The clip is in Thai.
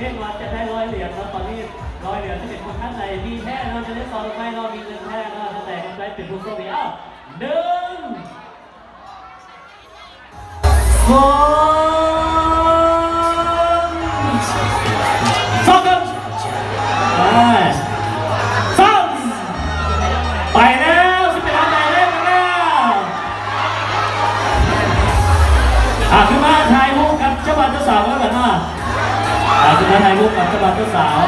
เรียกว่าจะได้100 เหรียญแล้วตอนนี้100 เหรียญที่เป็นคนท่านใดมีแท้เราจะได้ต่อไปเรามีเงินแท้เราจะแต่คนใดเป็นผู้โชคดีอ้าว1 2 3ไปแล้วสิเป็นอะไรเล่นแล้วขึ้นมาถ่ายรูปกับเจ้าบ่าวเจ้าสาวแล้วกันนะขึ้นมาถ่ายรูปกับเจ้าบ่าวเจ้าสาว